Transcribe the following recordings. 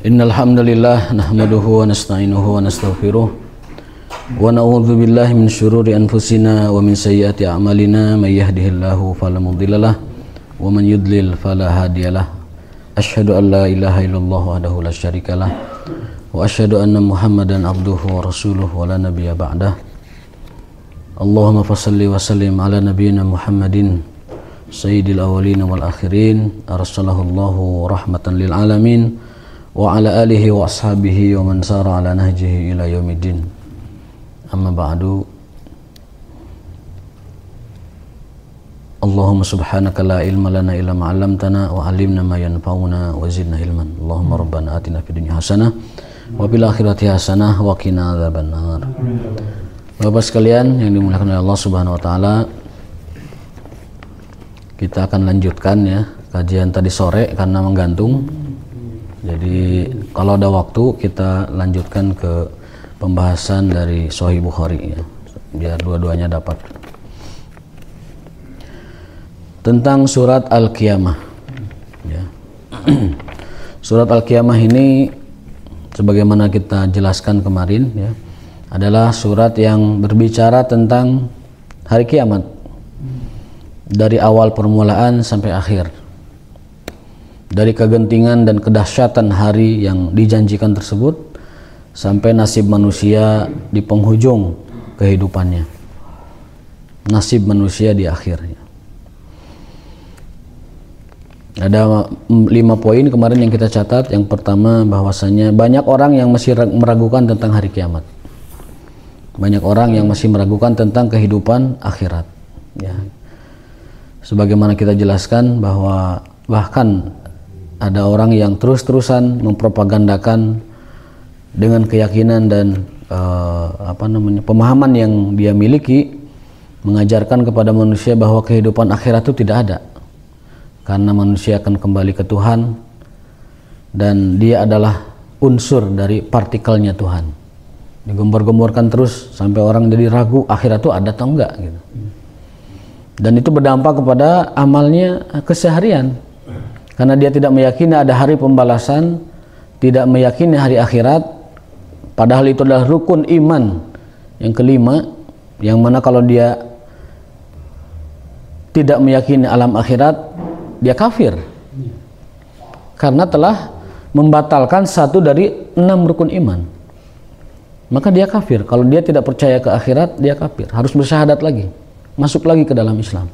Innal hamdalillah nahmaduhu wa nasta'inuhu wa nastaghfiruh wa na'udzu billahi min syururi anfusina wa min sayyiati a'malina may yahdihillahu fala mudhillalah wa man yudlil fala hadiyalah. Asyhadu an la ilaha illallah wahdahu la syarikalah wa asyhadu anna Muhammadan abduhu wa rasuluh wa la nabiyya ba'dah. Allahumma fassalli wa sallim ala nabiyyina Muhammadin sayyidil awwalin wal akhirin arsalahu Allahu rahmatan lil alamin wa ala alihi wa ashabihi wa man sara ala nahjihi ila yaumiddin. Amma ba'du. Allahumma subhanaka la ilma lana illa ma 'allamtana wa 'allimna ma yanfa'una wa zidna ilman. Allahumma rabbana atina fid dunya hasanah wa fil akhirati hasanah wa qina adzabannar. Bapak sekalian yang dimuliakan oleh Allah Subhanahu wa taala, kita akan lanjutkan ya kajian tadi sore karena menggantung. Jadi kalau ada waktu kita lanjutkan ke pembahasan dari Sahih Bukhari ya, biar dua-duanya dapat. Tentang surat Al-Qiyamah ya. Surat Al-Qiyamah ini sebagaimana kita jelaskan kemarin ya, adalah surat yang berbicara tentang hari kiamat dari awal permulaan sampai akhir, dari kegentingan dan kedahsyatan hari yang dijanjikan tersebut sampai nasib manusia di penghujung kehidupannya, nasib manusia di akhirnya. Ada 5 poin kemarin yang kita catat. Yang pertama, bahwasanya banyak orang yang masih meragukan tentang hari kiamat, banyak orang yang masih meragukan tentang kehidupan akhirat ya. Sebagaimana kita jelaskan bahwa bahkan ada orang yang terus-terusan mempropagandakan dengan keyakinan dan pemahaman yang dia miliki, mengajarkan kepada manusia bahwa kehidupan akhirat itu tidak ada, karena manusia akan kembali ke Tuhan dan dia adalah unsur dari partikelnya Tuhan. Digembor-gemborkan terus sampai orang jadi ragu akhirat itu ada atau enggak gitu. Dan itu berdampak kepada amalnya keseharian, karena dia tidak meyakini ada hari pembalasan, tidak meyakini hari akhirat, padahal itu adalah rukun iman yang kelima, yang mana kalau dia tidak meyakini alam akhirat, dia kafir karena telah membatalkan 1 dari 6 rukun iman. Maka dia kafir. Kalau dia tidak percaya ke akhirat, dia kafir, harus bersyahadat lagi, masuk lagi ke dalam Islam.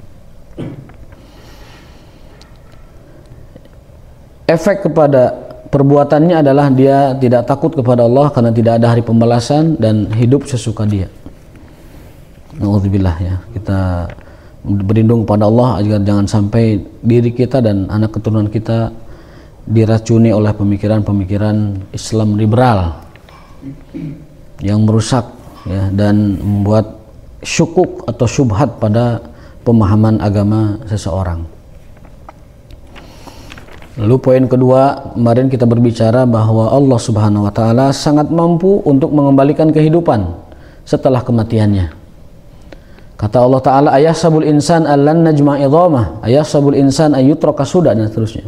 Efek kepada perbuatannya adalah dia tidak takut kepada Allah karena tidak ada hari pembalasan dan hidup sesuka dia. Nauzubillah ya. Kita berlindung kepada Allah agar jangan sampai diri kita dan anak keturunan kita diracuni oleh pemikiran-pemikiran Islam liberal yang merusak ya, dan membuat syukuk atau syubhat pada pemahaman agama seseorang. Lalu poin kedua, kemarin kita berbicara bahwa Allah Subhanahu wa taala sangat mampu untuk mengembalikan kehidupan setelah kematiannya. Kata Allah taala, ayahsabul insan allan najma' idhamah, ayahsabul insan ayyutraka suda, dan seterusnya.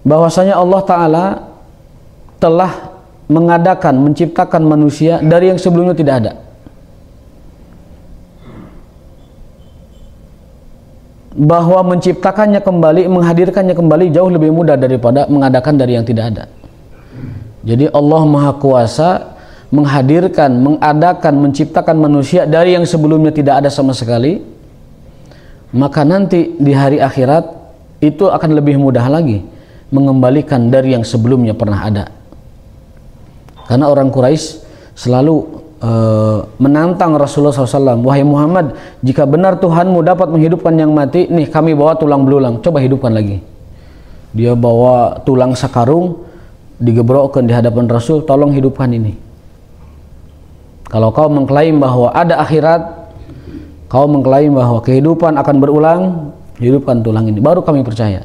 Bahwasanya Allah taala telah mengadakan, menciptakan manusia dari yang sebelumnya tidak ada. Bahwa menciptakannya kembali, menghadirkannya kembali jauh lebih mudah daripada mengadakan dari yang tidak ada. Jadi Allah Maha Kuasa menghadirkan, mengadakan, menciptakan manusia dari yang sebelumnya tidak ada sama sekali. Maka nanti di hari akhirat itu akan lebih mudah lagi mengembalikan dari yang sebelumnya pernah ada. Karena orang Quraisy selalu menantang Rasulullah SAW, wahai Muhammad, jika benar Tuhanmu dapat menghidupkan yang mati, nih kami bawa tulang belulang, coba hidupkan lagi. Dia bawa tulang sakarung, digebrokkan di hadapan Rasul, tolong hidupkan ini. Kalau kau mengklaim bahwa ada akhirat, kau mengklaim bahwa kehidupan akan berulang, hidupkan tulang ini, baru kami percaya.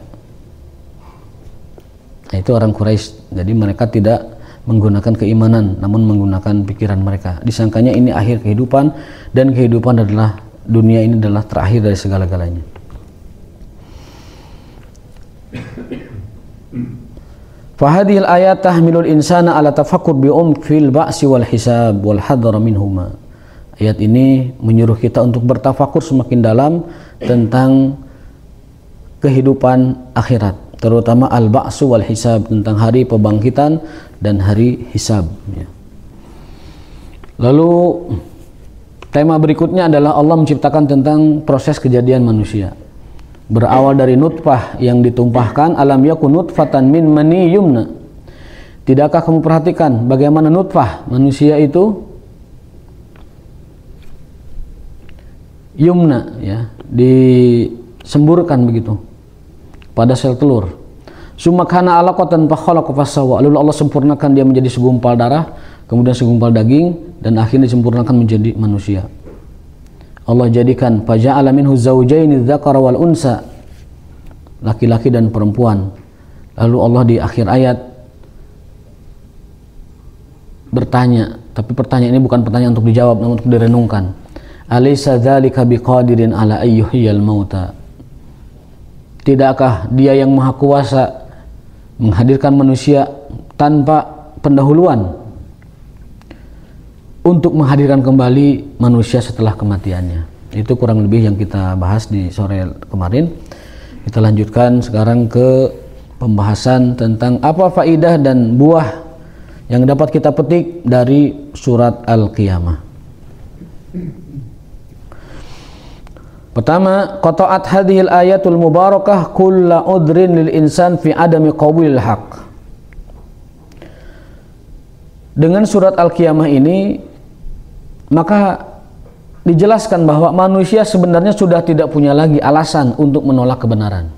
Nah, itu orang Quraisy. Jadi mereka tidak menggunakan keimanan, namun menggunakan pikiran mereka. Disangkanya ini akhir kehidupan, dan kehidupan adalah, dunia ini adalah terakhir dari segala-galanya. Fahadhil ayat tahmilul insana ala tafakkur bi fil ba'si wal hisab wal hadar minhuma. Ayat ini menyuruh kita untuk bertafakur semakin dalam tentang kehidupan akhirat, terutama al-ba'su wal hisab, tentang hari pembangkitan dan hari hisab. Lalu tema berikutnya adalah Allah menciptakan tentang proses kejadian manusia. Berawal dari nutfah yang ditumpahkan, alam yakun nutfatan min mani yumna. Tidakkah kamu perhatikan bagaimana nutfah manusia itu yumna, ya, disemburkan begitu pada sel telur. Summa kana alaqatan fa khalaqa fasawwa. Lalu Allah sempurnakan dia menjadi segumpal darah, kemudian segumpal daging, dan akhirnya disempurnakan menjadi manusia. Allah jadikan faja'ala minhu zawjaini dzakara wal unsa, laki-laki dan perempuan. Lalu Allah di akhir ayat bertanya, tapi pertanyaan ini bukan pertanyaan untuk dijawab, namun untuk direnungkan. Alaysa dzalika biqadirin ala ayyuhiyal mauta. Tidakkah dia yang maha kuasa menghadirkan manusia tanpa pendahuluan untuk menghadirkan kembali manusia setelah kematiannya? Itu kurang lebih yang kita bahas di sore kemarin. Kita lanjutkan sekarang ke pembahasan tentang apa faidah dan buah yang dapat kita petik dari surat Al-Qiyamah. Pertama, qata'at hadhil ayatul mubarakah kulla udrin lil insan fi adami qabulil haq. Dengan surat Al-Qiyamah ini maka dijelaskan bahwa manusia sebenarnya sudah tidak punya lagi alasan untuk menolak kebenaran.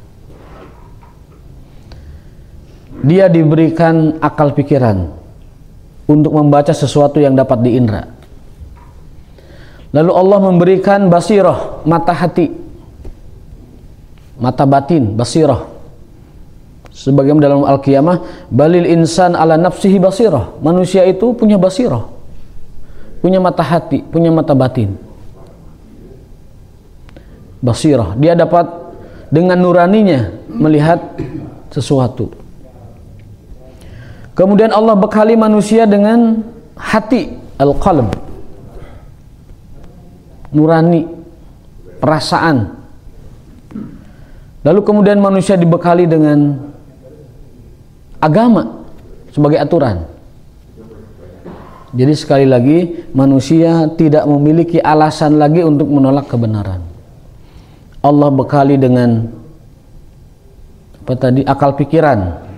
Dia diberikan akal pikiran untuk membaca sesuatu yang dapat diindra. Lalu Allah memberikan basirah, mata hati, mata batin, basirah. Sebagaimana dalam Al-Qiyamah, balil insan ala nafsihi basirah. Manusia itu punya basirah, punya mata hati, punya mata batin. Basirah, dia dapat dengan nuraninya melihat sesuatu. Kemudian Allah bekali manusia dengan hati, al-qalb, nurani, perasaan. Lalu kemudian manusia dibekali dengan agama sebagai aturan. Jadi sekali lagi, manusia tidak memiliki alasan lagi untuk menolak kebenaran. Allah bekali dengan apa tadi? Akal pikiran.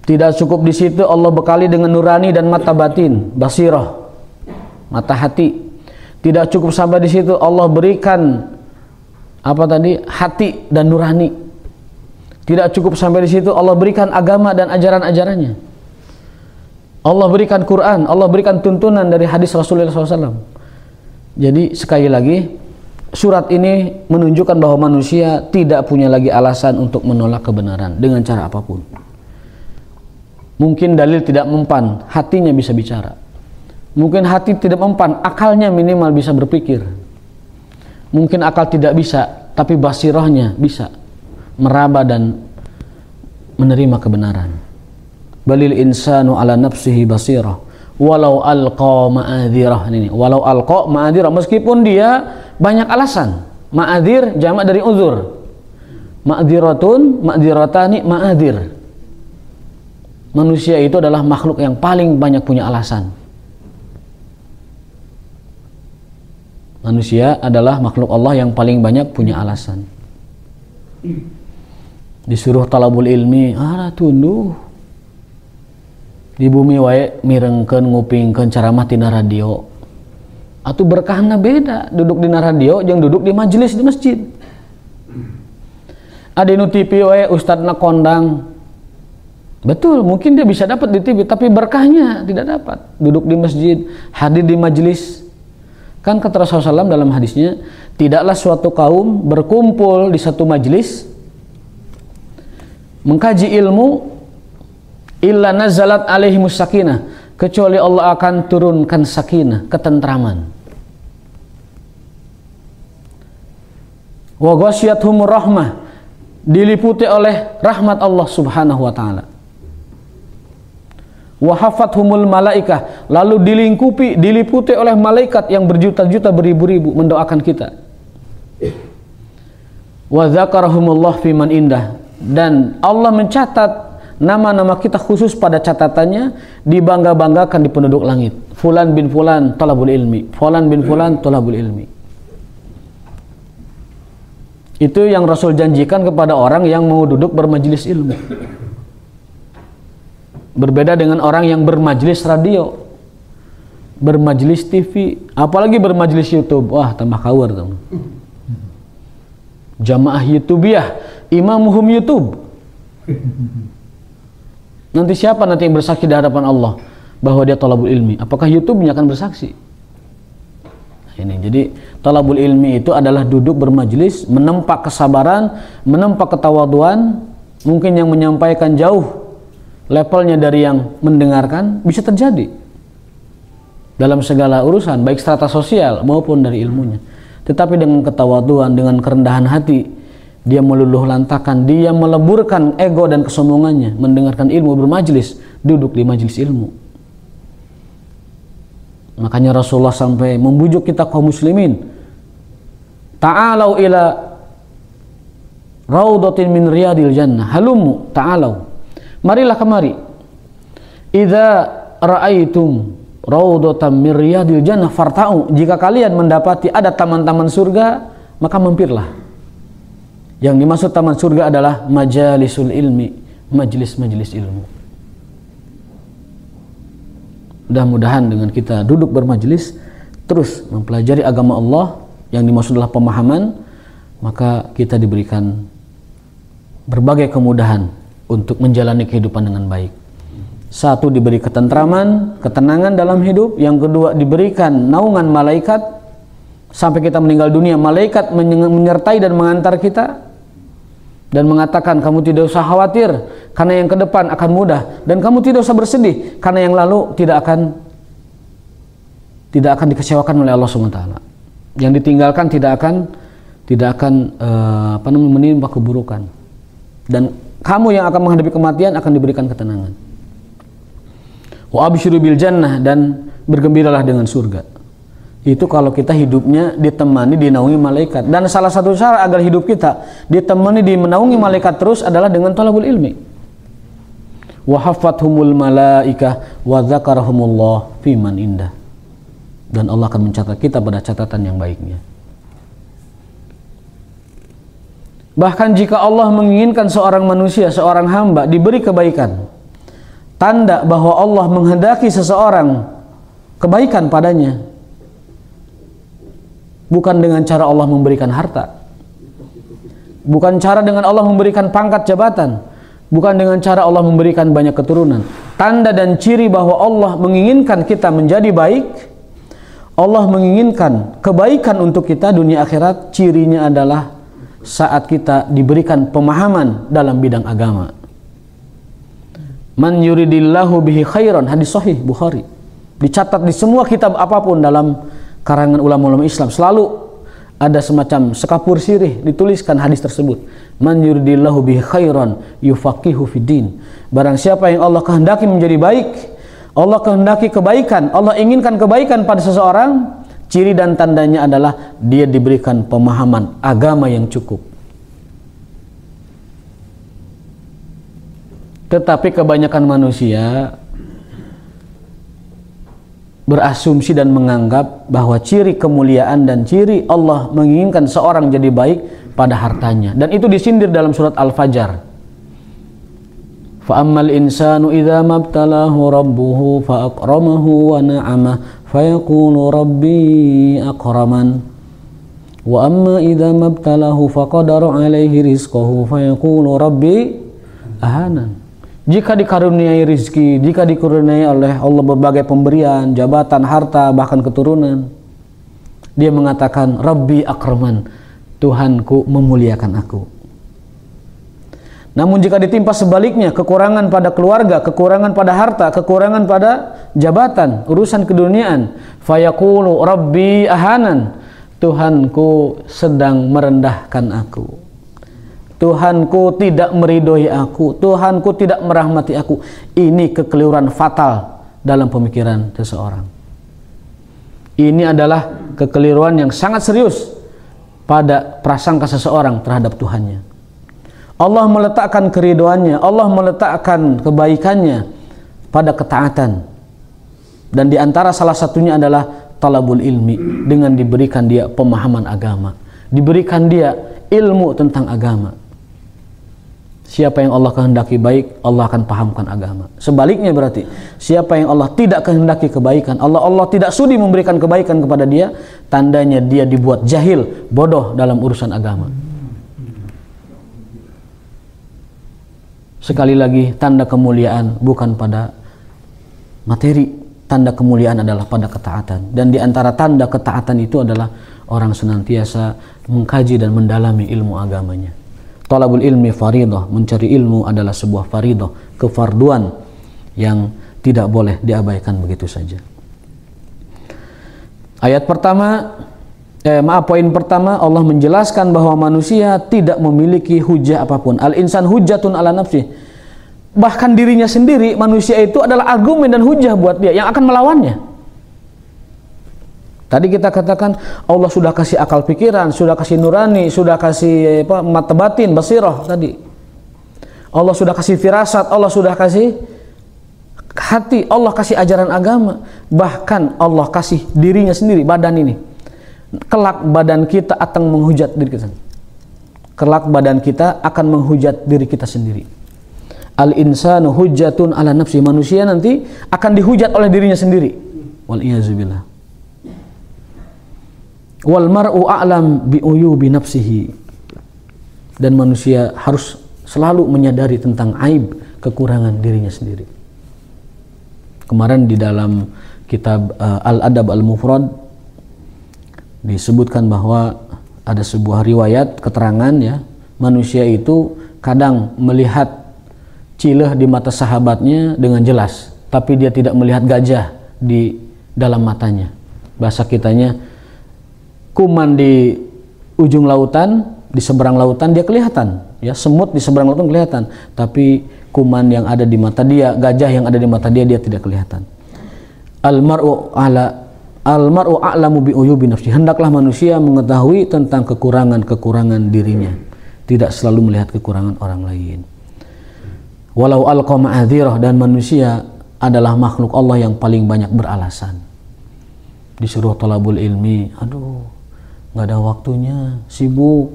Tidak cukup di situ, Allah bekali dengan nurani dan mata batin, basirah, mata hati. Tidak cukup sampai di situ, Allah berikan apa tadi? Hati dan nurani. Tidak cukup sampai di situ, Allah berikan agama dan ajaran-ajarannya. Allah berikan Quran, Allah berikan tuntunan dari hadis Rasulullah SAW. Jadi sekali lagi, surat ini menunjukkan bahwa manusia tidak punya lagi alasan untuk menolak kebenaran dengan cara apapun. Mungkin dalil tidak mempan, hatinya bisa bicara. Mungkin hati tidak mempan, akalnya minimal bisa berpikir. Mungkin akal tidak bisa, tapi basirahnya bisa meraba dan menerima kebenaran. Balil insanu ala nafsihi basirah walau alqa ma'adhirah. Ini walau alqa ma'adhirah, meskipun dia banyak alasan. Ma'adhir jamak dari uzur. Ma'adhiratun, ma'adhiratani, ma'adhir. Manusia itu adalah makhluk yang paling banyak punya alasan. Manusia adalah makhluk Allah yang paling banyak punya alasan. Disuruh talabul ilmi, tunduh. Di bumi wae mirengkeun ngupingkeun ceramah tina radio. Atuh berkahna beda duduk di radio jeung duduk di majelis di masjid. Adi nu TV wae ustadna kondang. Betul, mungkin dia bisa dapat di TV, tapi berkahnya tidak dapat. Duduk di masjid, hadir di majelis. Kan kata Rasulullah SAW dalam hadisnya, tidaklah suatu kaum berkumpul di satu majelis mengkaji ilmu illa nazalat alaihimus sakinah, kecuali Allah akan turunkan sakinah, ketentraman. Wa ghasyiyatuhumur rahmah, diliputi oleh rahmat Allah Subhanahu wa taala. wa hafathumul malaikah, lalu diliputi oleh malaikat yang berjuta-juta beribu-ribu mendoakan kita. Wa dzakarahumullah fi man indah, dan Allah mencatat nama-nama kita khusus pada catatannya, dibangga-banggakan di penduduk langit. Fulan bin fulan talabul ilmi, fulan bin fulan talabul ilmi. Itu yang Rasul janjikan kepada orang yang mau duduk bermajelis ilmu. Berbeda dengan orang yang bermajelis radio, bermajelis TV, apalagi bermajelis YouTube. Wah, tambah kawar teman. Jamaah YouTubiah, imamuhum YouTube. Nanti siapa nanti yang bersaksi di hadapan Allah bahwa dia talabul ilmi? Apakah YouTube-nya akan bersaksi? Ini jadi talabul ilmi itu adalah duduk bermajelis, menempa kesabaran, menempa ketawaduan. Mungkin yang menyampaikan jauh levelnya dari yang mendengarkan, bisa terjadi dalam segala urusan, baik strata sosial maupun dari ilmunya. Tetapi dengan ketawaduan, dengan kerendahan hati, dia meluluh lantakan, dia meleburkan ego dan kesombongannya, mendengarkan ilmu, bermajelis, duduk di majelis ilmu. Makanya Rasulullah sampai membujuk kita kaum muslimin, ta'alau ila raudatin min riyadil jannah, halumu ta'alau, marilah kemari, idza ra'aitum raudatan min riyadil jannah farta'u, jika kalian mendapati ada taman-taman surga, maka mampirlah. Yang dimaksud taman surga adalah majalisul ilmi, majelis-majelis ilmu. Mudah-mudahan dengan kita duduk bermajelis, terus mempelajari agama Allah, yang dimaksud adalah pemahaman, maka kita diberikan berbagai kemudahan untuk menjalani kehidupan dengan baik. Satu, diberi ketentraman, ketenangan dalam hidup. Yang kedua, diberikan naungan malaikat sampai kita meninggal dunia. Malaikat menyertai dan mengantar kita dan mengatakan, kamu tidak usah khawatir karena yang ke depan akan mudah, dan kamu tidak usah bersedih karena yang lalu tidak akan dikecewakan oleh Allah SWT. Yang ditinggalkan tidak akan menimpa keburukan, dan kamu yang akan menghadapi kematian akan diberikan ketenangan. Wa absyiru bil jannah, dan bergembiralah dengan surga. Itu kalau kita hidupnya ditemani, dinaungi malaikat. Dan salah satu cara agar hidup kita ditemani, dimenaungi malaikat terus adalah dengan talabul ilmi. Wa hafathumul malaikah wa dzakarahumullah fi man indah, dan Allah akan mencatat kita pada catatan yang baiknya. Bahkan jika Allah menginginkan seorang manusia, seorang hamba diberi kebaikan, tanda bahwa Allah menghendaki seseorang kebaikan padanya, bukan dengan cara Allah memberikan harta, bukan cara dengan Allah memberikan pangkat jabatan, bukan dengan cara Allah memberikan banyak keturunan. Tanda dan ciri bahwa Allah menginginkan kita menjadi baik, Allah menginginkan kebaikan untuk kita dunia akhirat, cirinya adalah saat kita diberikan pemahaman dalam bidang agama. Man yuridillahu bihi khairan, hadis sahih Bukhari, dicatat di semua kitab apapun dalam karangan ulama-ulama Islam, selalu ada semacam sekapur sirih dituliskan hadis tersebut. Man yuridillahu bihi khairan yufaqihu fiddin, barang siapa yang Allah kehendaki menjadi baik, Allah kehendaki kebaikan, Allah inginkan kebaikan pada seseorang, ciri dan tandanya adalah dia diberikan pemahaman agama yang cukup. Tetapi kebanyakan manusia berasumsi dan menganggap bahwa ciri kemuliaan dan ciri Allah menginginkan seorang jadi baik pada hartanya, dan itu disindir dalam surat Al-Fajr. Fa ammal insanu idza mabtalahu rabbuhu fa akramahu wa na'amah fayaqulu rabbi akraman, wa amma idza mabtalahu faqadara alaihi rizqahu fayaqulu rabbi ahanan. Jika dikaruniai rizki, jika dikaruniai oleh Allah berbagai pemberian, jabatan, harta, bahkan keturunan, dia mengatakan Rabbi akraman, Tuhanku memuliakan aku. Namun jika ditimpa sebaliknya, kekurangan pada keluarga, kekurangan pada harta, kekurangan pada jabatan, urusan keduniaan, fayaqulu Rabbi ahanan, Tuhanku sedang merendahkan aku, Tuhanku tidak meridhoi aku, Tuhanku tidak merahmati aku. Ini kekeliruan fatal dalam pemikiran seseorang. Ini adalah kekeliruan yang sangat serius pada prasangka seseorang terhadap Tuhannya. Allah meletakkan keridhoannya, Allah meletakkan kebaikannya pada ketaatan. Dan diantara salah satunya adalah talabul ilmi, dengan diberikan dia pemahaman agama, diberikan dia ilmu tentang agama. Siapa yang Allah kehendaki baik, Allah akan pahamkan agama. Sebaliknya berarti, siapa yang Allah tidak kehendaki kebaikan, Allah tidak sudi memberikan kebaikan kepada dia, tandanya dia dibuat jahil, bodoh dalam urusan agama. Sekali lagi, tanda kemuliaan bukan pada materi, tanda kemuliaan adalah pada ketaatan. Dan diantara tanda ketaatan itu adalah orang senantiasa mengkaji dan mendalami ilmu agamanya. Talabul ilmi faridah, mencari ilmu adalah sebuah faridah, kefarduan yang tidak boleh diabaikan begitu saja. Poin pertama, Allah menjelaskan bahwa manusia tidak memiliki hujah apapun. Al-insan hujjatun ala nafsih. Bahkan dirinya sendiri, manusia itu adalah argumen dan hujah buat dia yang akan melawannya. Tadi kita katakan Allah sudah kasih akal pikiran, sudah kasih nurani, sudah kasih mata batin, basirah tadi. Allah sudah kasih firasat, Allah sudah kasih hati, Allah kasih ajaran agama. Bahkan Allah kasih dirinya sendiri, badan ini. Kelak badan kita akan menghujat diri kita. Kelak badan kita akan menghujat diri kita sendiri. Al-insanu hujjatun ala nafsi. Manusia nanti akan dihujat oleh dirinya sendiri. Wal iyazubillah. Wal mar'u a'lam bi uyubi nafsihi. Dan manusia harus selalu menyadari tentang aib, kekurangan dirinya sendiri. Kemarin di dalam kitab Al-Adab Al-Mufrad disebutkan bahwa ada sebuah riwayat keterangan ya, manusia itu kadang melihat cileh di mata sahabatnya dengan jelas, tapi dia tidak melihat gajah di dalam matanya. Bahasa kitanya, kuman di ujung lautan, di seberang lautan dia kelihatan, ya, semut di seberang lautan kelihatan, tapi kuman yang ada di mata dia, gajah yang ada di mata dia tidak kelihatan. Al-mar'u a'lamu bi uyubi nafsi. Hendaklah manusia mengetahui tentang kekurangan dirinya, tidak selalu melihat kekurangan orang lain. Walau alqa ma'adzirah, dan manusia adalah makhluk Allah yang paling banyak beralasan. Disuruh talabul ilmi, aduh nggak ada waktunya, sibuk,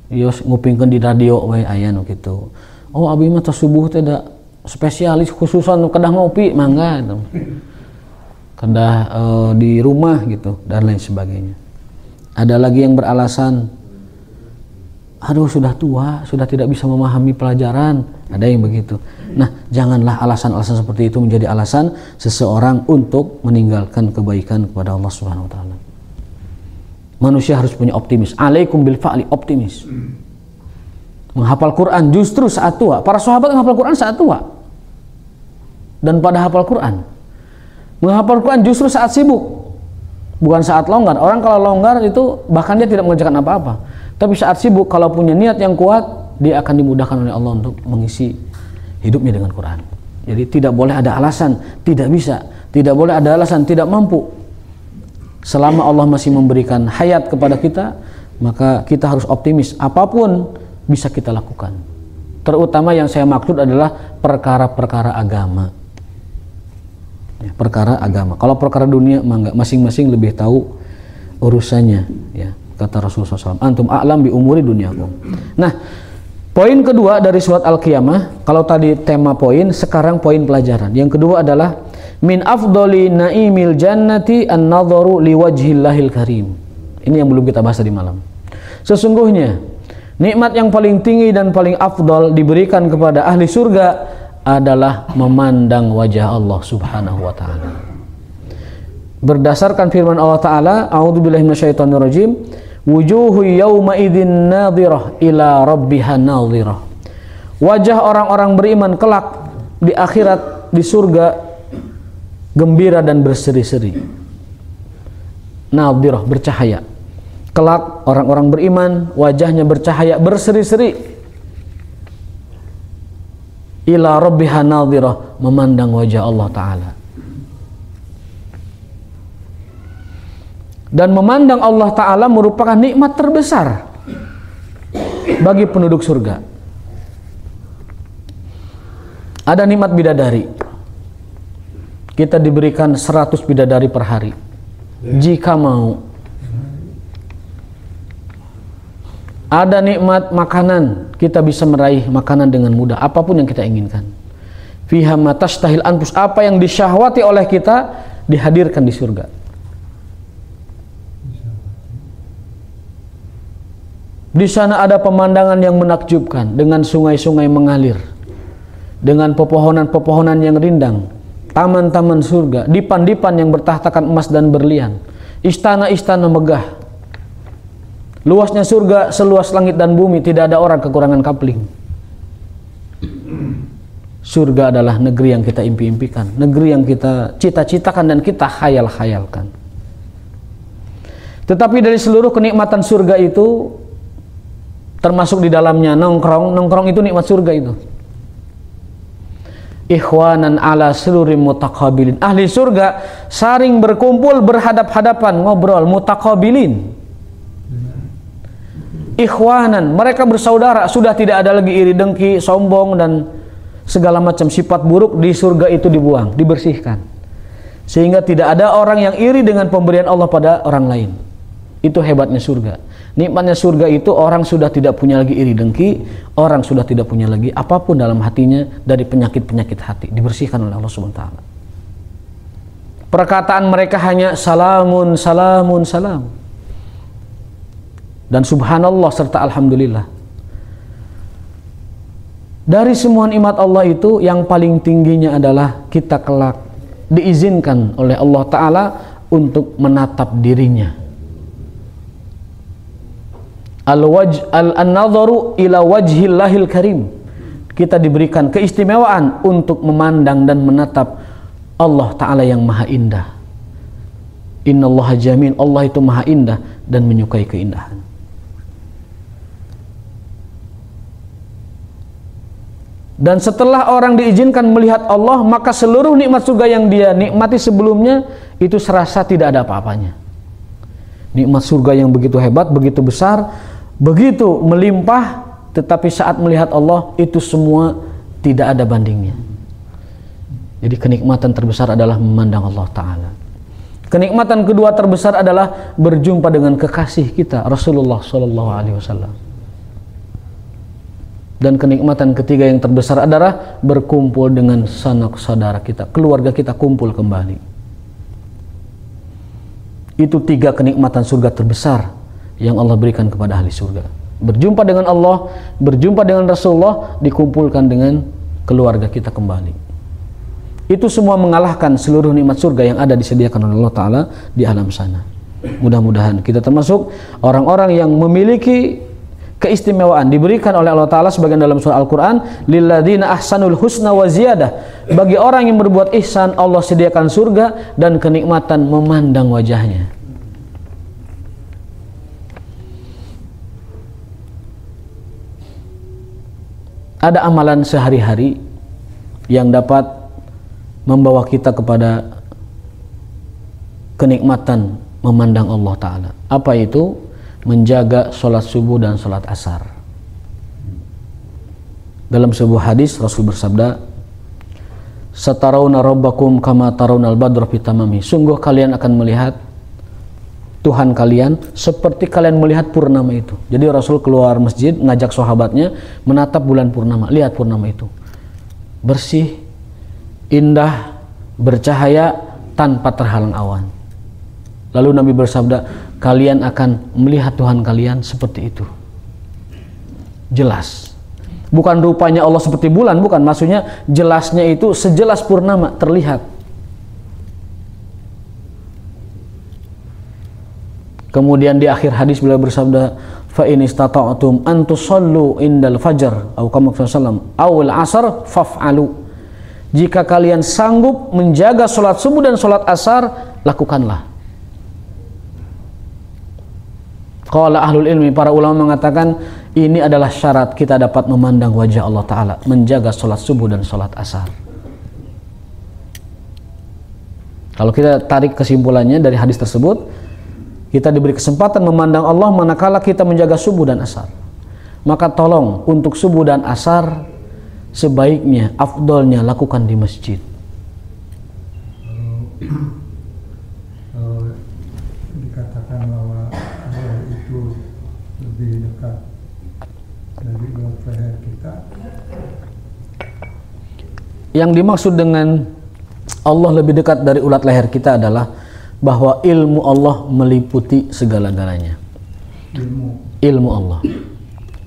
yos ngupingkeun di radio wae aya nu kitu. Oh abi mah subuh teh da spesialis khususan kedah ngopi mangga gitu. Kedah di rumah gitu dan lain sebagainya. Ada lagi yang beralasan, aduh sudah tua, sudah tidak bisa memahami pelajaran, ada yang begitu. Nah, janganlah alasan-alasan seperti itu menjadi alasan seseorang untuk meninggalkan kebaikan kepada Allah Subhanahu wa taala. Manusia harus punya optimis. Alaikum bil fa'li, optimis. Menghafal Quran justru saat tua. Para sahabat menghafal Quran saat tua. Dan pada hafal Quran. Menghafal Quran justru saat sibuk. Bukan saat longgar. Orang kalau longgar itu bahkan dia tidak mengerjakan apa-apa. Tapi saat sibuk, kalau punya niat yang kuat, dia akan dimudahkan oleh Allah untuk mengisi hidupnya dengan Quran. Jadi tidak boleh ada alasan tidak bisa, tidak boleh ada alasan tidak mampu. Selama Allah masih memberikan hayat kepada kita, maka kita harus optimis. Apapun bisa kita lakukan. Terutama yang saya maksud adalah perkara-perkara agama. Ya, perkara agama. Kalau perkara dunia, masing-masing lebih tahu urusannya. Ya. Kata Rasulullah SAW, antum a'lam bi umuri dunyakum. Nah, poin kedua dari surat Al-Qiyamah, kalau tadi tema poin, sekarang poin pelajaran. Yang kedua adalah min afdoli naimil jannati an-nadharu liwajhillahil karim. Ini yang belum kita bahas tadi malam. Sesungguhnya nikmat yang paling tinggi dan paling afdol diberikan kepada ahli surga adalah memandang wajah Allah Subhanahu wa taala. Berdasarkan firman Allah taala, a'udzubillahi minasyaitonirrajim, wujuhu yawma idzin nadhirah ila rabbiha nadhirah. Wajah orang-orang beriman kelak di akhirat di surga gembira dan berseri-seri. Nadhirah, bercahaya. Kelak orang-orang beriman wajahnya bercahaya berseri-seri, ila rabbiha nadhirah, memandang wajah Allah Ta'ala. Dan memandang Allah Ta'ala merupakan nikmat terbesar bagi penduduk surga. Ada nikmat bidadari. Kita diberikan 100 bidadari per hari jika mau. Ada nikmat makanan, kita bisa meraih makanan dengan mudah, apapun yang kita inginkan. Fiha ma tashtahil anfus, apa yang disyahwati oleh kita dihadirkan di surga. Di sana ada pemandangan yang menakjubkan, dengan sungai-sungai mengalir, dengan pepohonan-pepohonan yang rindang, taman-taman surga, dipan-dipan yang bertahtakan emas dan berlian, istana-istana megah. Luasnya surga seluas langit dan bumi, tidak ada orang kekurangan kapling. Surga adalah negeri yang kita impi-impikan, negeri yang kita cita-citakan dan kita khayal-khayalkan. Tetapi dari seluruh kenikmatan surga itu, termasuk di dalamnya nongkrong itu nikmat surga itu. Ikhwanan ala sururim mutaqabilin. Ahli surga saling berkumpul berhadap-hadapan, ngobrol, mutaqabilin. Ikhwanan, mereka bersaudara, sudah tidak ada lagi iri dengki, sombong dan segala macam sifat buruk di surga itu dibuang, dibersihkan. Sehingga tidak ada orang yang iri dengan pemberian Allah pada orang lain. Itu hebatnya surga. Nikmatnya surga itu orang sudah tidak punya lagi iri dengki, orang sudah tidak punya lagi apapun dalam hatinya dari penyakit-penyakit hati, dibersihkan oleh Allah Subhanahu wa taala. Perkataan mereka hanya salamun, salamun, salam. Dan subhanallah serta alhamdulillah. Dari semua nikmat Allah itu yang paling tingginya adalah kita kelak diizinkan oleh Allah Ta'ala untuk menatap dirinya. Al-nadharu ila wajhillahil karim. Kita diberikan keistimewaan untuk memandang dan menatap Allah Ta'ala yang maha indah. Innallaha jamil, Allah itu maha indah dan menyukai keindahan. Dan setelah orang diizinkan melihat Allah, maka seluruh nikmat surga yang dia nikmati sebelumnya itu serasa tidak ada apa-apanya. Nikmat surga yang begitu hebat, begitu besar, begitu melimpah, tetapi saat melihat Allah itu semua tidak ada bandingnya. Jadi kenikmatan terbesar adalah memandang Allah Ta'ala. Kenikmatan kedua terbesar adalah berjumpa dengan kekasih kita Rasulullah SAW. Dan kenikmatan ketiga yang terbesar adalah berkumpul dengan sanak saudara kita, keluarga kita kumpul kembali. Itu 3 kenikmatan surga terbesar yang Allah berikan kepada ahli surga. Berjumpa dengan Allah, berjumpa dengan Rasulullah, dikumpulkan dengan keluarga kita kembali. Itu semua mengalahkan seluruh nikmat surga yang ada disediakan oleh Allah Ta'ala di alam sana. Mudah-mudahan kita termasuk orang-orang yang memiliki keistimewaan diberikan oleh Allah Ta'ala sebagian dalam surah Al-Quran, lilladzina ahsanul husna wa ziyadah. Bagi orang yang berbuat ihsan, Allah sediakan surga dan kenikmatan memandang wajahnya. Ada amalan sehari-hari yang dapat membawa kita kepada kenikmatan memandang Allah Ta'ala. Apa itu? Menjaga sholat subuh dan sholat asar. Dalam sebuah hadis Rasul bersabda, "Satarawna rabbakum kama tarawnal badra fi tamami." Sungguh kalian akan melihat Tuhan kalian seperti kalian melihat purnama itu. Jadi Rasul keluar masjid ngajak sahabatnya menatap bulan purnama. Lihat purnama itu. Bersih, indah, bercahaya tanpa terhalang awan. Lalu Nabi bersabda, kalian akan melihat Tuhan kalian seperti itu. Jelas. Bukan rupanya Allah seperti bulan, bukan. Maksudnya jelasnya itu sejelas purnama terlihat. Kemudian di akhir hadis beliau bersabda, fa in istata'tum an tusallu indal fajr atau kama sallam awal asar faf'alu. Jika kalian sanggup menjaga salat subuh dan salat asar, lakukanlah. Qala ahlul ilmi, para ulama mengatakan ini adalah syarat kita dapat memandang wajah Allah Ta'ala, menjaga sholat subuh dan sholat asar. Kalau kita tarik kesimpulannya dari hadis tersebut, kita diberi kesempatan memandang Allah manakala kita menjaga subuh dan asar. Maka tolong untuk subuh dan asar sebaiknya, afdolnya lakukan di masjid. Kalau dikatakan bahwa Allah itu lebih dekat dari urat leher kita, yang dimaksud dengan Allah lebih dekat dari urat leher kita adalah bahwa ilmu Allah meliputi segala-galanya. Ilmu Allah,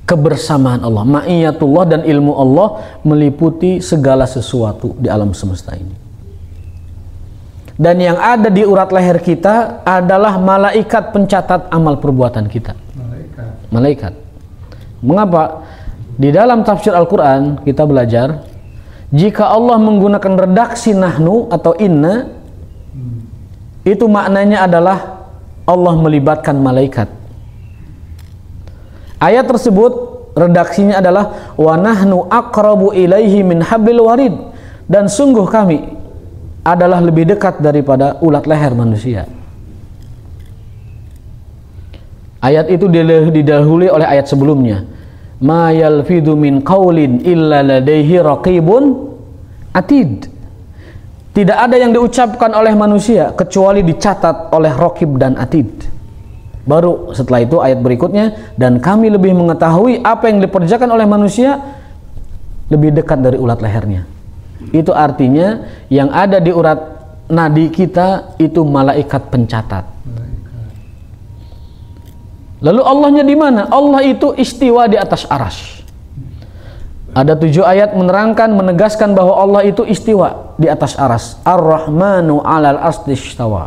kebersamaan Allah, ma'iyatullah, dan ilmu Allah meliputi segala sesuatu di alam semesta ini. Dan yang ada di urat leher kita adalah malaikat pencatat amal perbuatan kita. Malaikat. Mengapa? Di dalam tafsir Al-Quran kita belajar, jika Allah menggunakan redaksi nahnu atau inna, itu maknanya adalah Allah melibatkan malaikat. Ayat tersebut redaksinya adalah wa nahnu aqrabu ilaihi min hablil warid, dan sungguh kami adalah lebih dekat daripada ulat leher manusia. Ayat itu didahului oleh ayat sebelumnya, ma yalfidu min qaulin illa ladaihi raqibun atid. Tidak ada yang diucapkan oleh manusia kecuali dicatat oleh raqib dan atid. Baru setelah itu ayat berikutnya, dan kami lebih mengetahui apa yang dikerjakan oleh manusia lebih dekat dari ulat lehernya. Itu artinya yang ada di urat nadi kita itu malaikat pencatat. Lalu Allahnya di mana? Allah itu istiwa di atas arsy. Ada 7 ayat menerangkan, menegaskan bahwa Allah itu istiwa di atas arsy. Ar-Rahmanu 'alal arsy istawa.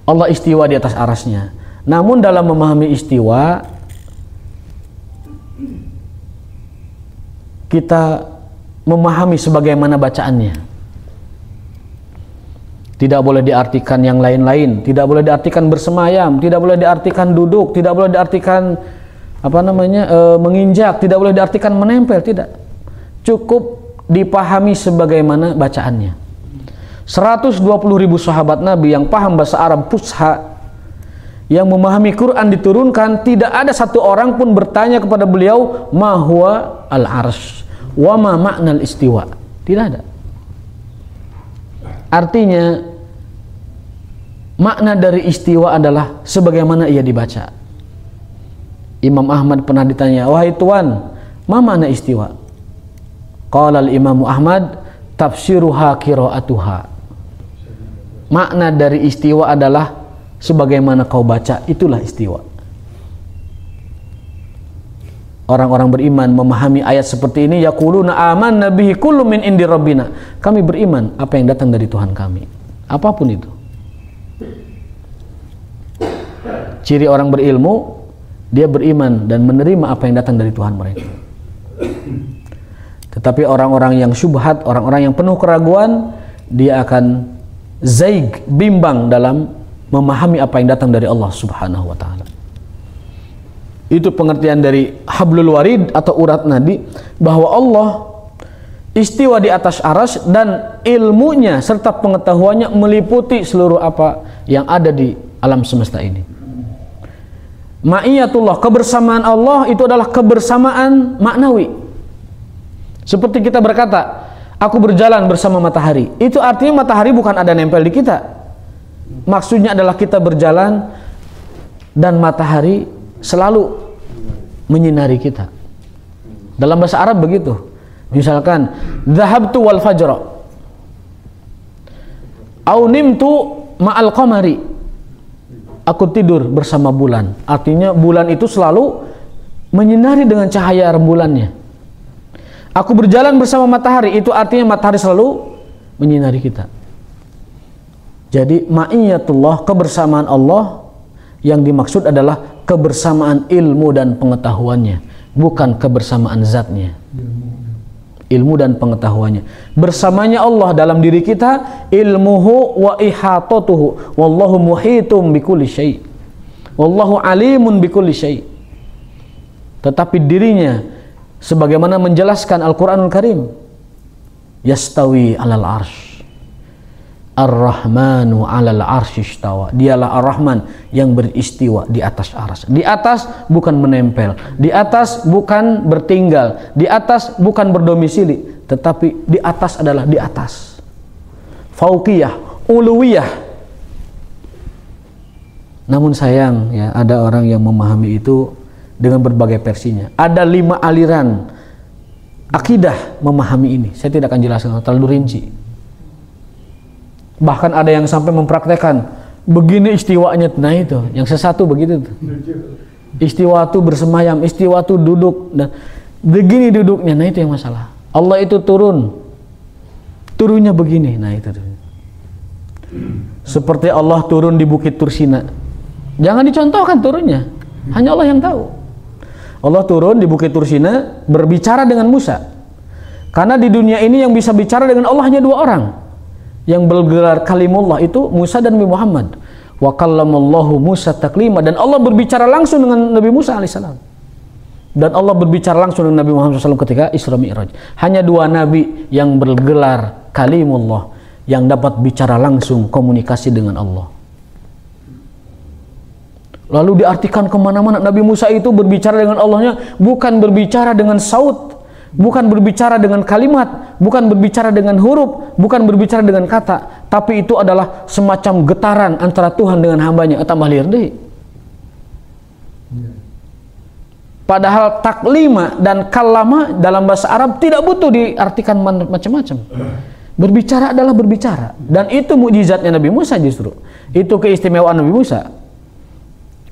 Allah istiwa di atas arsy-Nya. Namun dalam memahami istiwa, kita memahami sebagaimana bacaannya. Tidak boleh diartikan yang lain-lain, tidak boleh diartikan bersemayam, tidak boleh diartikan duduk, tidak boleh diartikan menginjak, tidak boleh diartikan menempel, tidak. Cukup dipahami sebagaimana bacaannya. 120.000 sahabat Nabi yang paham bahasa Arab fusha, yang memahami Quran diturunkan, tidak ada satu orang pun bertanya kepada beliau ma huwa al-arsy wa ma ma'nal istiwa. Tidak ada. Artinya makna dari istiwa adalah sebagaimana ia dibaca. Imam Ahmad pernah ditanya, wahai Tuan, ma makna istiwa? Qala al-Imam Ahmad, tafsiruha qiraatuha. Makna dari istiwa adalah sebagaimana kau baca, itulah istiwa. Orang-orang beriman memahami ayat seperti ini, yaquluna amanna bihi kullun min indi rabbina. Kami beriman apa yang datang dari Tuhan kami, apapun itu. Ciri orang berilmu, dia beriman dan menerima apa yang datang dari Tuhan mereka. Tetapi orang-orang yang syubhat, orang-orang yang penuh keraguan, dia akan zaig, bimbang dalam memahami apa yang datang dari Allah Subhanahu wa ta'ala. Itu pengertian dari hablul warid atau urat nadi, bahwa Allah istiwa di atas arsy dan ilmunya serta pengetahuannya meliputi seluruh apa yang ada di alam semesta ini. Ma'iyatullah, kebersamaan Allah itu adalah kebersamaan maknawi. Seperti kita berkata, aku berjalan bersama matahari. Itu artinya matahari bukan ada nempel di kita. Maksudnya adalah kita berjalan dan matahari selalu menyinari kita. Dalam bahasa Arab begitu. Misalkan, dhahabtu wal fajra, au nimtu ma'al qamari. Aku tidur bersama bulan. Artinya bulan itu selalu menyinari dengan cahaya rembulannya. Aku berjalan bersama matahari, itu artinya matahari selalu menyinari kita. Jadi ma'iyatullah, kebersamaan Allah, yang dimaksud adalah kebersamaan ilmu dan pengetahuannya, bukan kebersamaan zatnya. ilmu dan pengetahuannya. Bersamanya Allah dalam diri kita, ilmuhu wa ihatatuhu, wallahu muhitum bikulli syai', wallahu alimun bikulli syai'. Tetapi dirinya, sebagaimana menjelaskan Al-Quranul Karim, yastawi alal arsh, ar-rahmanu alal arsh istawa. Dialah ar-rahman yang beristiwa di atas arsy. Di atas bukan menempel, di atas bukan bertinggal, di atas bukan berdomisili, tetapi di atas adalah di atas. Fauqiyah, uluwiyah. Namun sayang ya, ada orang yang memahami itu dengan berbagai versinya. Ada 5 aliran akidah memahami ini. Saya tidak akan jelaskan terlalu rinci. Bahkan ada yang sampai mempraktekkan begini istiwanya. Nah itu, yang sesatu begitu. Istiwa itu bersemayam, istiwa itu duduk, dan begini duduknya. Nah itu yang masalah. Allah itu turunnya begini. Nah itu. Seperti Allah turun di Bukit Tursina. Jangan dicontohkan turunnya. Hanya Allah yang tahu. Allah turun di Bukit Tursina berbicara dengan Musa. Karena di dunia ini yang bisa bicara dengan Allah hanya 2 orang. Yang bergelar kalimullah itu Musa dan Nabi Muhammad. Wa kallamallahu Musa taklima, dan Allah berbicara langsung dengan Nabi Musa alaihissalam. Dan Allah berbicara langsung dengan Nabi Muhammad SAW ketika Isra Mi'raj. Hanya 2 nabi yang bergelar kalimullah, yang dapat bicara langsung, komunikasi dengan Allah. Lalu diartikan kemana-mana. Nabi Musa itu berbicara dengan Allahnya bukan berbicara dengan saut, bukan berbicara dengan kalimat, bukan berbicara dengan huruf, bukan berbicara dengan kata, tapi itu adalah semacam getaran antara Tuhan dengan hambanya. Tambah liar deh. Padahal taklima dan kalama dalam bahasa Arab tidak butuh diartikan macam-macam. Berbicara adalah berbicara, dan itu mukjizatnya Nabi Musa justru. Itu keistimewaan Nabi Musa.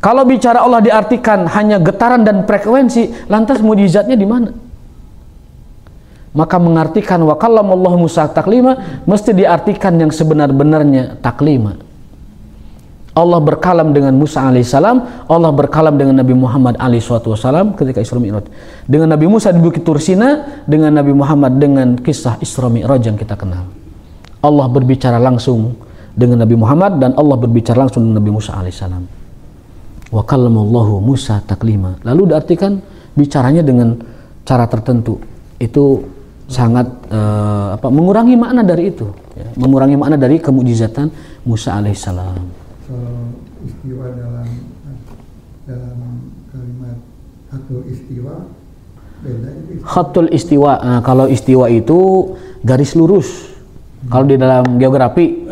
Kalau bicara Allah diartikan hanya getaran dan frekuensi, lantas mukjizatnya di mana? Maka mengartikan wa kallamallahu Musa taklima mesti diartikan yang sebenar-benarnya taklima. Allah berkalam dengan Musa alaihissalam, Allah berkalam dengan Nabi Muhammad alaihissalam ketika Isra Mi'raj. Dengan Nabi Musa di Bukit Tursina, dengan Nabi Muhammad dengan kisah Isra Mi'raj yang kita kenal. Allah berbicara langsung dengan Nabi Muhammad, dan Allah berbicara langsung dengan Nabi Musa alaihissalam. Wa kallamallahu Musa taklima. Lalu diartikan bicaranya dengan cara tertentu. Itu sangat mengurangi makna dari itu, ya. Mengurangi makna dari kemukjizatan Musa alaihissalam. Kalau istiwa dalam kalimat khatul istiwa beda itu. Khatul istiwa, nah, kalau istiwa itu garis lurus. Kalau di dalam geografi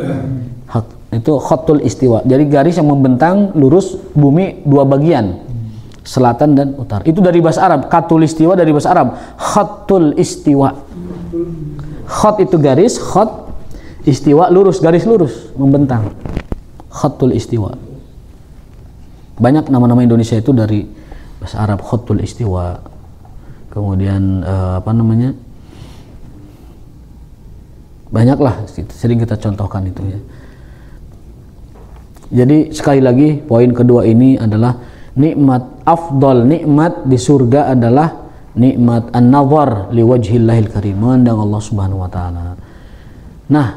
itu khatul istiwa, jadi garis yang membentang lurus bumi 2 bagian, selatan dan utara. Itu dari bahasa Arab. Khatul istiwa dari bahasa Arab, khatul istiwa. Khat itu garis, khat istiwa lurus, garis lurus membentang. Khatul istiwa. Banyak nama-nama Indonesia itu dari bahasa Arab, khatul istiwa. Kemudian banyaklah, sering kita contohkan itu ya. Jadi sekali lagi poin kedua ini adalah nikmat, afdal nikmat di surga adalah nikmat an-nazar li wajhillahil karim, memandang Allah Subhanahu wa taala. Nah,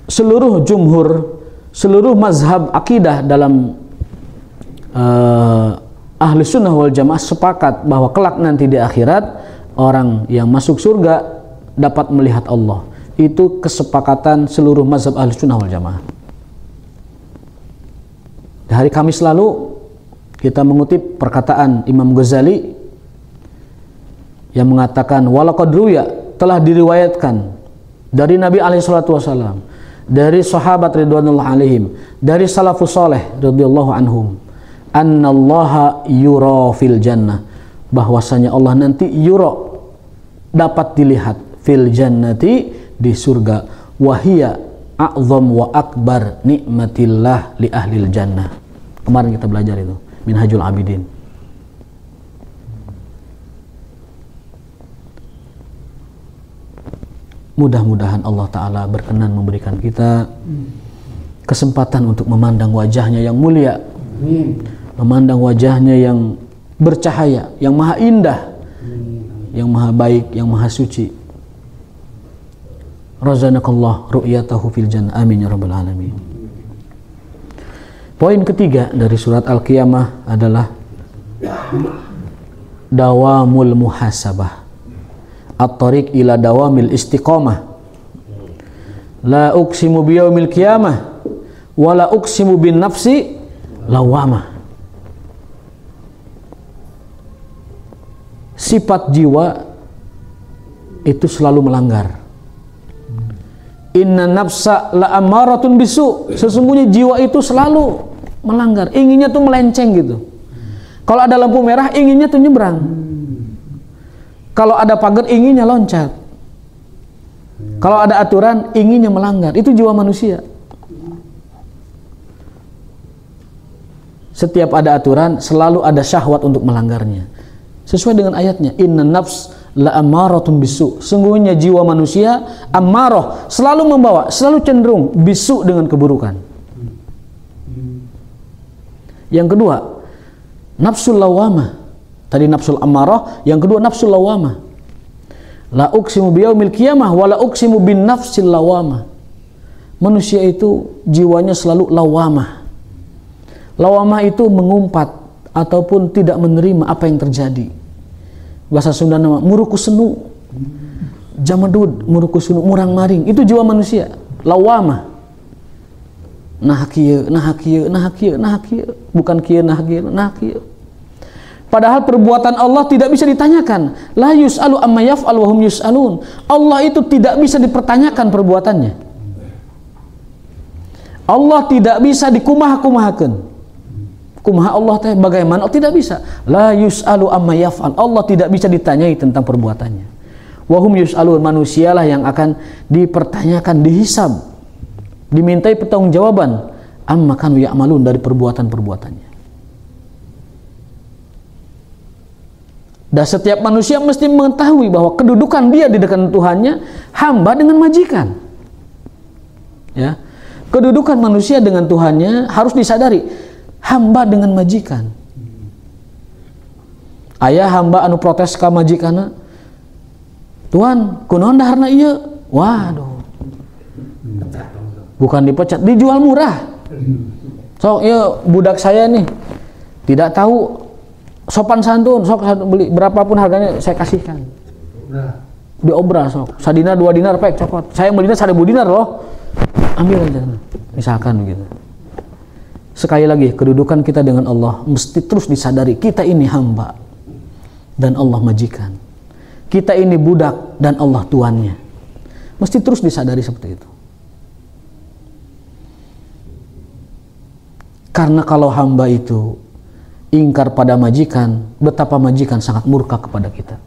seluruh jumhur, seluruh mazhab akidah dalam ahli sunnah wal jamaah sepakat bahwa kelak nanti di akhirat orang yang masuk surga dapat melihat Allah. Itu kesepakatan seluruh mazhab ahli sunnah wal jamaah. Di hari Kamis lalu kita mengutip perkataan Imam Ghazali yang mengatakan walaqad ruya, telah diriwayatkan dari Nabi alaihi salatu wasallam, dari sahabat ridwanullah alaihim, dari salafus saleh radhiyallahu anhum, annallaha yura fil jannah, bahwasanya Allah nanti yura, dapat dilihat, fil jannati, di surga, wahia a'zam wa akbar nikmatillah li ahlil jannah. Kemarin kita belajar itu Minhajul Abidin. Mudah-mudahan Allah Ta'ala berkenan memberikan kita kesempatan untuk memandang wajahnya yang mulia, memandang wajahnya yang bercahaya, yang maha indah, yang maha baik, yang maha suci. Razaqakallah ru'yatahu fil jannah. Amin ya rabbal alamin. Poin ketiga dari surat Al-Qiyamah adalah dawamul muhasabah. At-tariq ila dawamil istiqamah. La uqsimu biyaumil qiyamah wa la uqsimu bin nafsi lawamah. Sifat jiwa itu selalu melanggar. Inna nafsa la ammaratun bisu. Sesungguhnya jiwa itu selalu melanggar, inginnya tuh melenceng gitu. Kalau ada lampu merah, inginnya tuh nyebrang. Kalau ada pagar, inginnya loncat. Kalau ada aturan, inginnya melanggar. Itu jiwa manusia. Setiap ada aturan, selalu ada syahwat untuk melanggarnya. Sesuai dengan ayatnya, inna nafs la ammaratun bisu. Sungguhnya jiwa manusia ammarah, selalu membawa, selalu cenderung bisu dengan keburukan. Yang kedua, nafsul lawamah. Tadi nafsul ammarah, yang kedua nafsul lawamah. La uqsimu biyaumil qiyamah wa la uqsimu bin nafsil lawamah. Manusia itu jiwanya selalu lawamah. Lawamah itu mengumpat ataupun tidak menerima apa yang terjadi. Bahasa Sunda nama muruku senu, jamadud, muruku senu, murang maring. Itu jiwa manusia, lawamah. Nah kieu, nah kieu, nah kieu, nah kieu, bukan kieu, nah kieu, nah kieu. Padahal perbuatan Allah tidak bisa ditanyakan. La yus'alu amma yaf'al wa hum yus'alun. Allah itu tidak bisa dipertanyakan perbuatannya. Allah tidak bisa dikumah-kumahkan. Kumaha Allah teh bagaimana? Oh, tidak bisa. La yus'alu amma yaf'al. Allah tidak bisa ditanyai tentang perbuatannya. Wa hum yus'alun, manusialah yang akan dipertanyakan, dihisab, dimintai pertanggungjawaban amma kanu ya'malun, dari perbuatan-perbuatannya. Dan setiap manusia mesti mengetahui bahwa kedudukan dia di dekat Tuhannya hamba dengan majikan. Ya. Kedudukan manusia dengan Tuhannya harus disadari. Hamba dengan majikan. Ayah hamba anu protes ka majikana, Tuhan, kunaon daharna ieu? Waduh. Bukan dipecat, dijual murah. Sok ieu budak saya nih, tidak tahu sopan santun, sok beli berapapun harganya saya kasihkan. Diobral sok. Sadina 2 dinar pek cokot. Saya belinya 1000 dinar loh. Ambil aja. Misalkan begitu. Sekali lagi, kedudukan kita dengan Allah mesti terus disadari. Kita ini hamba dan Allah majikan. Kita ini budak dan Allah tuannya. Mesti terus disadari seperti itu. Karena kalau hamba itu ingkar pada majikan, betapa majikan sangat murka kepada kita.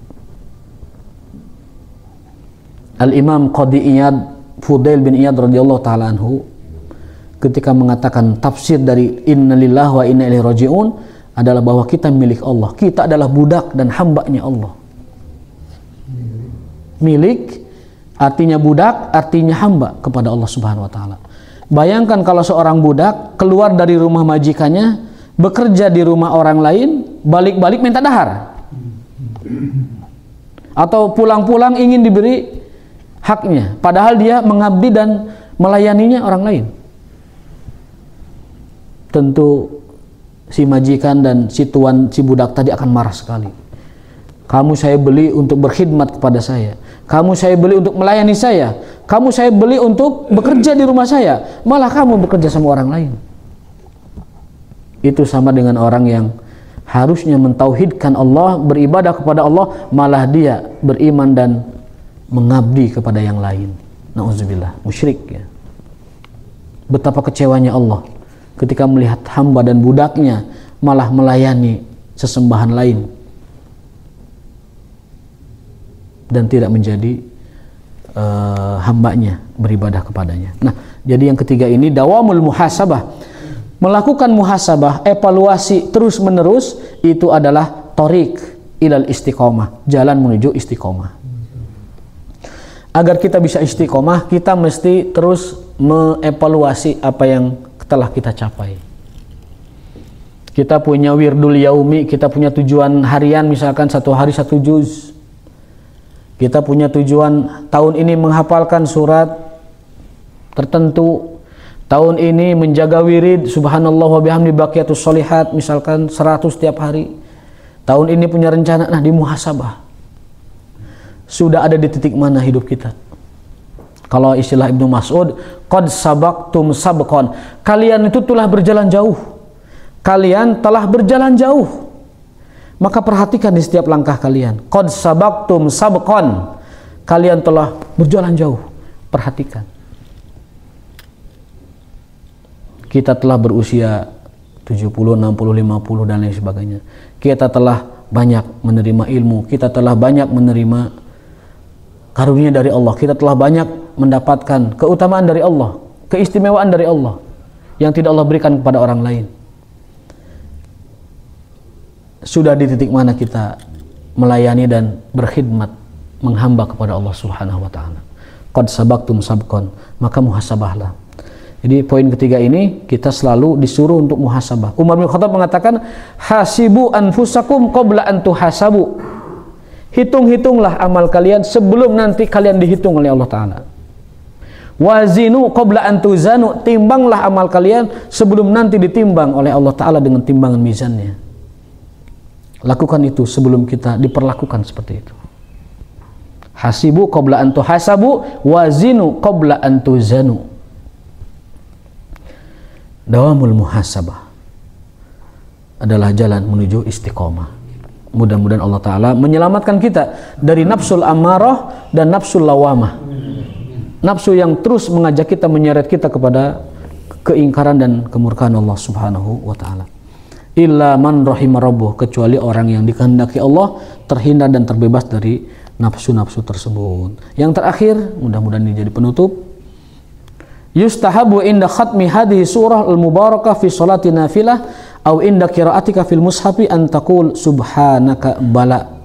Al-Imam Qadi Iyad, Fudail bin Iyad radhiyallahu ta'ala anhu, ketika mengatakan tafsir dari inna lillahi wa inna ilaihi raji'un adalah bahwa kita milik Allah. Kita adalah budak dan hambanya Allah. Milik artinya budak, artinya hamba kepada Allah Subhanahu wa taala. Bayangkan kalau seorang budak keluar dari rumah majikannya, bekerja di rumah orang lain, balik-balik minta dahar. Atau pulang-pulang ingin diberi haknya, padahal dia mengabdi dan melayaninya orang lain. Tentu si majikan dan si tuan si budak tadi akan marah sekali. Kamu saya beli untuk berkhidmat kepada saya, kamu saya beli untuk melayani saya, kamu saya beli untuk bekerja di rumah saya, malah kamu bekerja sama orang lain. Itu sama dengan orang yang harusnya mentauhidkan Allah, beribadah kepada Allah, malah dia beriman dan mengabdi kepada yang lain. Nauzubillah, musyrik ya. Betapa kecewanya Allah ketika melihat hamba dan budaknya malah melayani sesembahan lain dan tidak menjadi hambanya, beribadah kepadanya. Nah, jadi yang ketiga ini dawamul muhasabah. Melakukan muhasabah, evaluasi terus menerus, itu adalah thoriq ilal istiqomah, jalan menuju istiqomah. Agar kita bisa istiqomah, kita mesti terus mengevaluasi apa yang telah kita capai. Kita punya wirdul yaumi, kita punya tujuan harian, misalkan 1 hari 1 juz. Kita punya tujuan tahun ini menghafalkan surat tertentu, tahun ini menjaga wirid subhanallah wa bihamdi baqiyatus sholihat misalkan 100 setiap hari. Tahun ini punya rencana, nah di muhasabah. Sudah ada di titik mana hidup kita? Kalau istilah Ibnu Mas'ud, qad sabaqtum sabqan. Kalian itu telah berjalan jauh. Kalian telah berjalan jauh. Maka perhatikan di setiap langkah kalian. Qad sabaqtum sabqan. Kalian telah berjalan jauh. Perhatikan. Kita telah berusia 70, 60, 50 dan lain sebagainya. Kita telah banyak menerima ilmu. Kita telah banyak menerima karunia dari Allah. Kita telah banyak mendapatkan keutamaan dari Allah, keistimewaan dari Allah yang tidak Allah berikan kepada orang lain. Sudah di titik mana kita melayani dan berkhidmat menghamba kepada Allah Subhanahu wa taala. Qad sabaqtum sabqan, maka muhasabahlah. Jadi poin ketiga ini kita selalu disuruh untuk muhasabah. Umar bin Khattab mengatakan, hasibu anfusakum qabla an tuhasabu. Hitung-hitunglah amal kalian sebelum nanti kalian dihitung oleh Allah taala. Wazinu qabla an tuzanu, timbanglah amal kalian sebelum nanti ditimbang oleh Allah taala dengan timbangan mizannya. Lakukan itu sebelum kita diperlakukan seperti itu. Hasibu qabla an tuhasabu, wazinu qabla an tuzanu. Dawamul muhasabah adalah jalan menuju istiqomah. Mudah-mudahan Allah Ta'ala menyelamatkan kita dari nafsul ammarah dan nafsul lawamah. Nafsu yang terus mengajak kita, menyeret kita kepada keingkaran dan kemurkaan Allah Subhanahu wa Ta'ala. Illa man rahimah rabbuh, kecuali orang yang dikehendaki Allah terhindar dan terbebas dari nafsu-nafsu tersebut. Yang terakhir, mudah-mudahan ini jadi penutup. Yustahabu inda khatmi hadhihi surah al-mubarakah fi salati nafilah aw inda qiraatika fil mushafi an taqul subhanaka bala.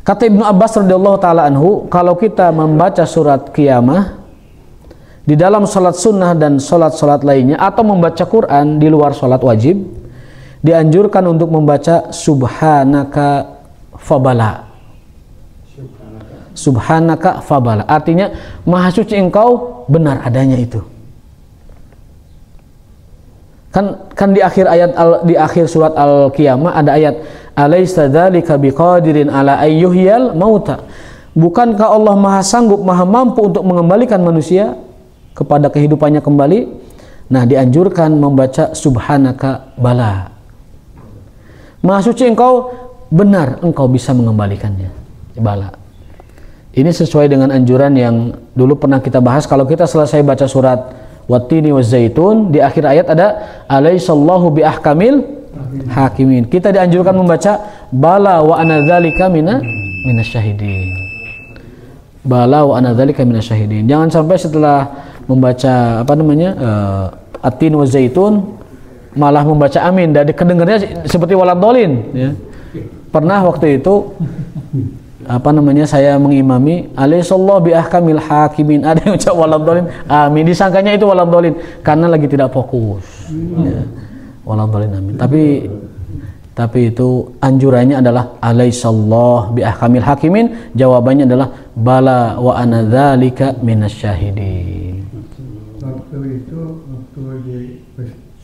Kata Ibnu Abbas radhiyallahu taala anhu, kalau kita membaca surat Qiyamah di dalam salat sunnah dan salat-salat lainnya atau membaca Quran di luar salat wajib, dianjurkan untuk membaca subhanaka fabala. Subhanaka fabala, artinya maha suci engkau benar adanya itu. Kan di akhir ayat di akhir surat Al-Qiyamah ada ayat alaysa dzalika biqadirin ala ayyuhyal mauta. Bukankah Allah maha sanggup, maha mampu untuk mengembalikan manusia kepada kehidupannya kembali? Nah, dianjurkan membaca subhanaka bala. Maha suci engkau, benar engkau bisa mengembalikannya. Bala. Ini sesuai dengan anjuran yang dulu pernah kita bahas. Kalau kita selesai baca surat Wattini wazzaitun, di akhir ayat ada alaihissallahu biahkamil hakimin. Kita dianjurkan membaca bala wa ana dzalika minasyahidin. Bala wa ana dzalika minasyahidin. Jangan sampai setelah membaca At-Tin wazzaitun malah membaca amin, dan kedengarannya seperti waladhdallin ya. Pernah waktu itu saya mengimami alaihissallahu biahkamil hakimin, ada yang ucap waladhdallin amin, disangkanya itu waladhdallin karena lagi tidak fokus ya. Waladhdallin amin, tapi itu anjurannya adalah alaihissallahu biahkamil hakimin, jawabannya adalah bala wa ana dzalika minasyahidin. Waktu di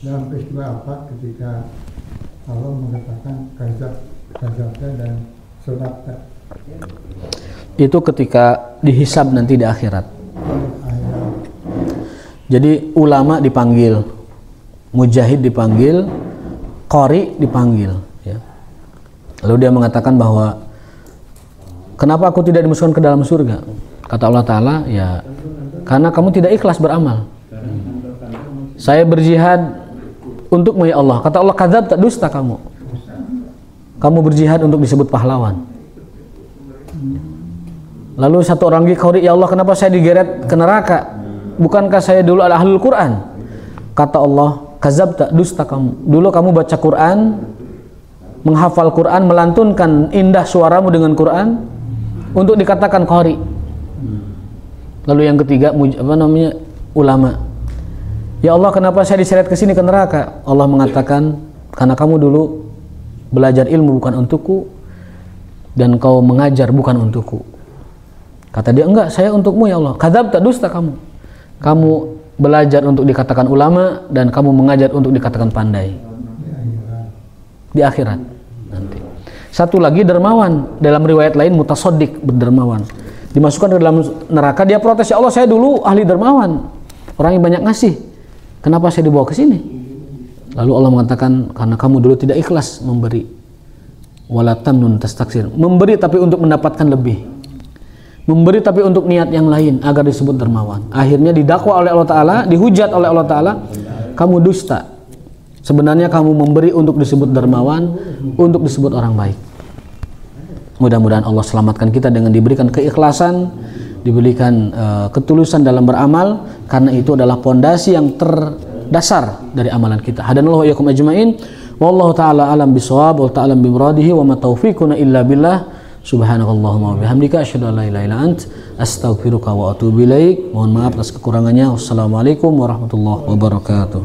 dalam peristiwa apa ketika Allah mengatakan kadzabta dan sadaqta? Itu ketika dihisab nanti di akhirat. Jadi ulama dipanggil, mujahid dipanggil, qari dipanggil ya. Lalu dia mengatakan bahwa kenapa aku tidak dimasukkan ke dalam surga? Kata Allah Ta'ala, ya karena kamu tidak ikhlas beramal. Saya berjihad untukmu ya Allah. Kata Allah, kadzabta, dusta kamu. Kamu berjihad untuk disebut pahlawan. Lalu satu orang lagi qari, ya Allah kenapa saya digeret ke neraka? Bukankah saya dulu adalah ahlul Quran? Kata Allah, kadzabta, dusta kamu. Dulu kamu baca Quran, menghafal Quran, melantunkan indah suaramu dengan Quran untuk dikatakan qari. Lalu yang ketiga ulama. Ya Allah kenapa saya diseret ke sini ke neraka? Allah mengatakan karena kamu dulu belajar ilmu bukan untukku dan kau mengajar bukan untukku. Kata dia, enggak, saya untukmu ya Allah. Kadzabta, dusta kamu. Kamu belajar untuk dikatakan ulama dan kamu mengajar untuk dikatakan pandai. Di akhirat nanti. Satu lagi dermawan, dalam riwayat lain mutasaddiq, berdermawan. Dimasukkan ke dalam neraka, dia protes, ya Allah saya dulu ahli dermawan, orang yang banyak ngasih, kenapa saya dibawa ke sini? Lalu Allah mengatakan, karena kamu dulu tidak ikhlas memberi. Wala tamnun tastaksir, memberi tapi untuk mendapatkan lebih, memberi tapi untuk niat yang lain agar disebut dermawan. Akhirnya didakwa oleh Allah Ta'ala, dihujat oleh Allah Ta'ala, kamu dusta. Sebenarnya kamu memberi untuk disebut dermawan, untuk disebut orang baik. Mudah-mudahan Allah selamatkan kita dengan diberikan keikhlasan, diberikan ketulusan dalam beramal, karena itu adalah pondasi yang terdasar dari amalan kita. Hadanallahu wa iyyakum ajmain. Wallahu ta'ala alam bisawab, wa ta'ala bimuradihi, wa ma taufiquna illa billah. Subhanakallahumma wa bihamdika asyhadu an la ilaha illa ant astaghfiruka wa atubu ilaik. Mohon maaf atas kekurangannya. Wassalamualaikum warahmatullahi wabarakatuh.